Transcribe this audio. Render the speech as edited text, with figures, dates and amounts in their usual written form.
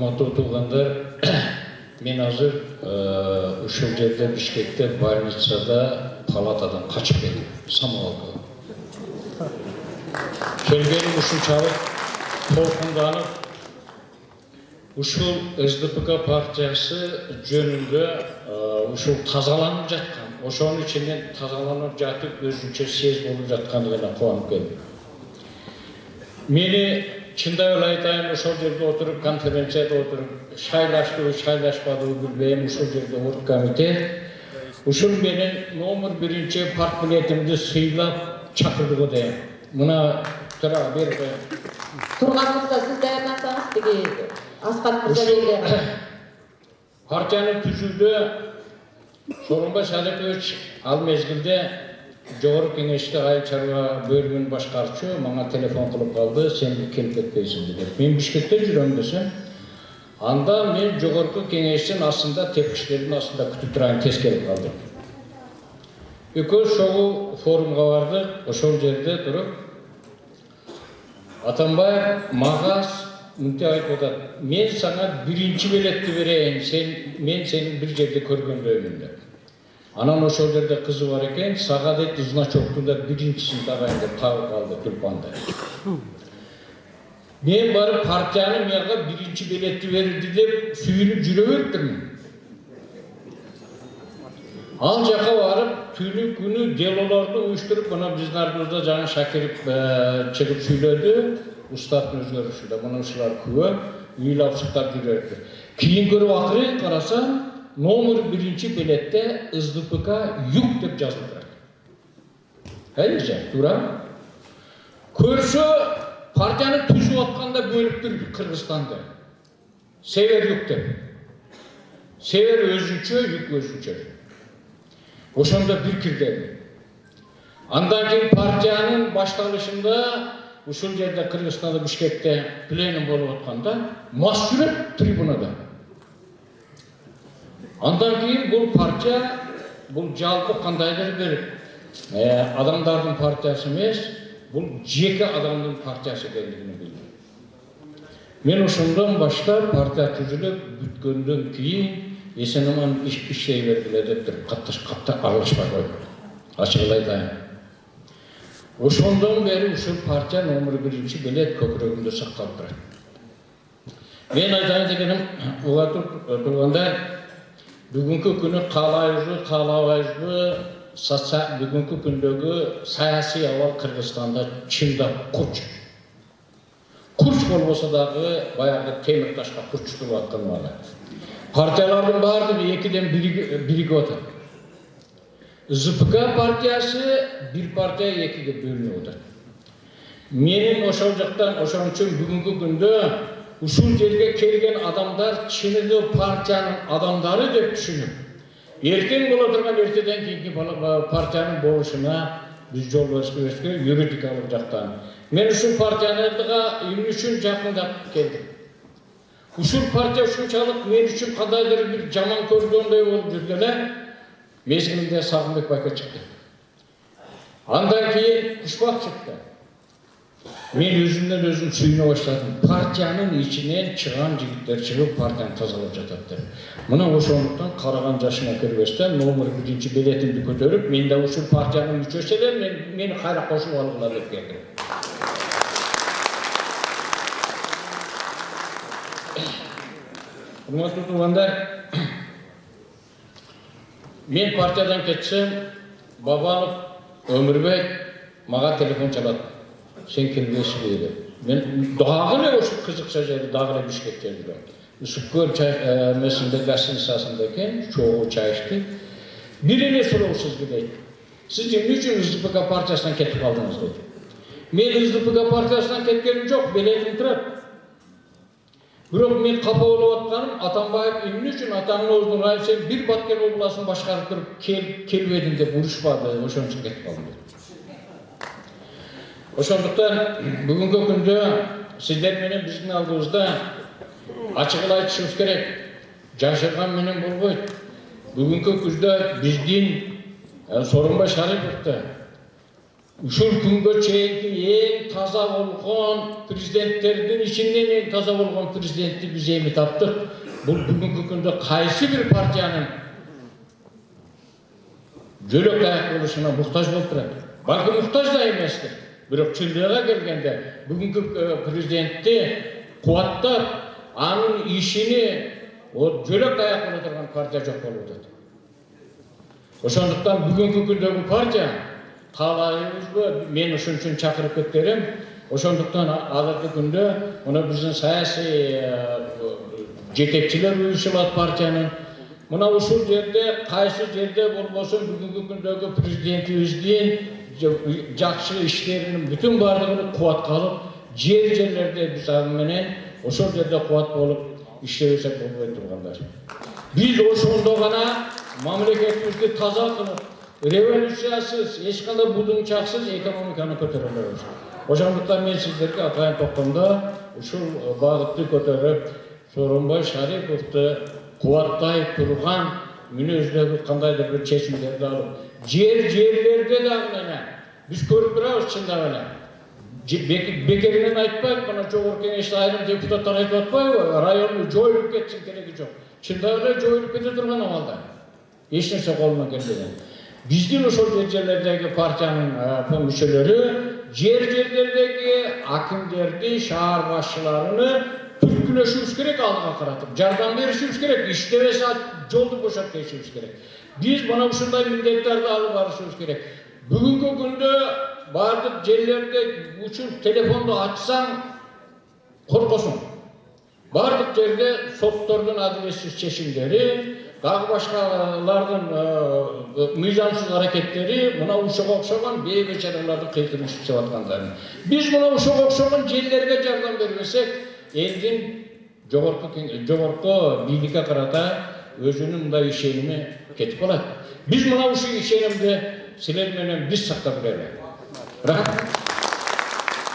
Hurmatlı tuğanlar, men hazır uşul жерде Бишкекте больницада палатадан kaçıp geldim. Самалға. Келгенім ушунчалык толкунданып, ушул СДПК партиясы жөнүндө ушул тазаланып жаткан, ошонун ичинен тазаланып жатып, өзүнчө сез болуп жаткандыгына кубанып келдим. Мени чындай эле айтайын, ошол жерде отуруп, конференцияда отуруп, шайлаштыбы, шайлашпадыбы билбейм, ушул жерде оргкомитет, ушул менен номер 1 партбилетимди сыйлап чакырды го дейм. Мына тура бербе. Турганыңызда сиз даярдансаңыз, тиги Аскар мырза партияны түзүүдө Сооронбай Садыкович ал мезгилде Жогорку кеңеште айыл чарба бөлүмүн башкарчу мага телефон кылып калды, сен келип кетпейсиңби деп. Мен Бишкекте жүрөм десем, анда мен Жогорку кеңештин астында тепкичтердин астында күтүп турайын, тез келип калдым. Экөөбүз шогу форумга бардык, ошол жерде туруп Атамбаев мага мынтип айтып атат, мен сага биринчи билетти берейин, мен сени бир жерде көргөндөймүн деп. Анан ошол жерде кызы бар экен, сага дейт значоктун да биринчисин тагайын деп табып калды Тюлпанда. Мен барып партияны мага биринчи билетти берди деп сүйүнүп жүрө бериптирмин. Ал жака барып, түнү күнү делолорду уюштуруп, мына биздин ардыбызда жаңы Шакиров чыгып сүйлөдү, устаттын өзгөрүшүндө. Мына ушулар күбө, ыйлап сыктап жүрөттү. Кийин көрүп акырын карасам, номер 1 билетте СДПК юк деп жазылып турат. Элже, тура. Көрсө партияны түзүп атканда бөлүптүр Кыргызстанды. Север юк деп. Север өзүнчө, юк өзүнчө. Ошондо бир кирдеди. Андан кийин партиянын башталышында ушул жерде Кыргызстанда Бишкекте пленум болуп атканда мас жүрөт трибунада. Андан кийин бул партия, бул жалпы кандайдыр бир адамдардын партиясы эмес, бул жеке адамдын партиясы экендигин билдим. Мен ошондон баштап партия түзүлүп бүткөндөн кийин эсенаман иштей бергиле деп туруп катта аралашпай койдум. Ачык айтайын. Ошондон бери ушул партия номер 1 билет көкүрөгүмдө сакталып турат. Мен айтайын дегеним, тургандар, бүгүнкү күнү каалайбызбы, бүгүнкү күндөгү саясий абал Кыргызстанда чындап курч. Курч болбосо дагы баягы темир ташка курчтуруп аткан мага. Партиялардын баардыгы экиден биригип атат. СДПК партиясы бир партия экиге бөлүнүп атат. Менин ошол жактан ошон үчүн бүгүнкү күндө ушул жерге келген адамдар чыныгы партиянын адамдары деп түшүнүп, эртең боло турган эртеден кийинки партиянын болушуна биз жол беришке юридикалык жактан. Мен ушул партияга эмне үчүн жакындап келдим? Ушул партия ушунчалык мен үчүн кандайдыр бир жаман көргөндөй болуп жүрдү эле. Мезгилинде Сагынбек байка чыкты. Андан кийин Кушбак чыкты. Мен өзүмдөн өзүм сүйүнө баштадым. Партиянын ичинен чыган жигиттер чыгып партияны тазалап жатат деп. Мына ошондуктан караган жашыма кирбестен номер 1 билетимди көтөрүп, мен да ушул партиянын мүчөсү элем, мени кайра кошуп алгыла деп келдим. Урматтуу туугандар, мен партиядан кетсем, Бабанов, Өмүрбек мага телефон чалат. Сен келбейсиңби деп. Мен дагы эле ошол кызыкча жерде дагы эле Бишкекте жүрөм. Сүккөр месинде гостиницасында экен, чогуу чай ичти. Бир эле суроо сизге дейт. Сиз эмне үчүн СДПК партиясынан кетип калдыңыз дейт. Мен СДПК партиясынан кеткеним жок, билетим турат. Бирок мен капа болуп атканым, Атамбаев эмне үчүн атаңын оозуна айып, сен бир Баткен областын башкарып туруп келбедиң деп урушпады, ошон үчүн кетип калдым дейт. Ошондуктан бүгүнкү күндө сиздер менен биздин алдыбызда ачыгын айтышыбыз керек. Жашырган менен болбойт. Бүгүнкү күндө биздин Сооронбай Шариповду ушул күнгө чейинки эң таза болгон президенттердин ичинен эң таза болгон президентти биз эми таптык. Бул бүгүнкү күндө кайсы бир партиянын жөлөк аяк болушуна муктаж болуп турат. Балким муктаж да эместир. Бирок чындыгына келгенде бүгүнкү президентти кубаттап, анын ишини жөлөк аяк боло турган партия жок болуп атат. Ошондуктан бүгүнкү күндөгү партия каалайбызбы, мен ошон үчүн чакырып кеткеним. Ошондуктан азыркы күндө мына биздин саясий жетекчилер уюшулат партиянын. Мына ушул жерде кайсы жерде болбосун бүгүнкү күндөгү президентибиздин жакшы иштеринин бүтүн бардыгын кубатка алып, жерлерде биз аны менен ошол жерде кубат болуп иштебесек болбой тургандар. Биз ошондо гана мамлекетибизди таза кылып, революциясыз, эч кандай будуңчаксыз экономиканы көтөрө алабыз. Ошондуктан мен сиздерге атайын токтомдо ушул багытты көтөрүп, Сооронбай Шариповду кубаттай турган мүнөздөгү кандайдыр бир чечимдерди алып, жерлерде дагы менен биз көрүп турабыз чындап эле. Бекеринен айтпайт, мына жогорку кеңеште айрым депутаттар айтып атпайбы, районду жоюп кетсин кереги жок. Чындап эле жоюп кете турган абалда. Эч нерсе колунан келбеген. Биздин ошол жерлердеги партиянын мүчөлөрү жерлердеги акимдерди, шаар башчыларыны түрткүлөшүбүз керек, алдыга каратып, жардам беришибиз керек, иштебесе жолду бошоп кетишибиз керек. Биз мына ушундай милдеттерди алып барышыбыз керек. Бүгүнкү күндө бардык жерлерде учур телефонду ачсаң коркосуң. Бардык жерде соттордун адилетсиз чечимдери, дагы башкалардын мыйзамсыз аракеттери, мына ушуга окшогон бейбечаралардын кыйкырын чыгып аткандарын. Биз мына ушуга окшогон жерлерге жардам бербесек, элдин жогорку бийликке карата өзүнүн мындай ишеними кетип калат. Биз мына ушул ишенимди силер менен биз сактап берели. Рахмат.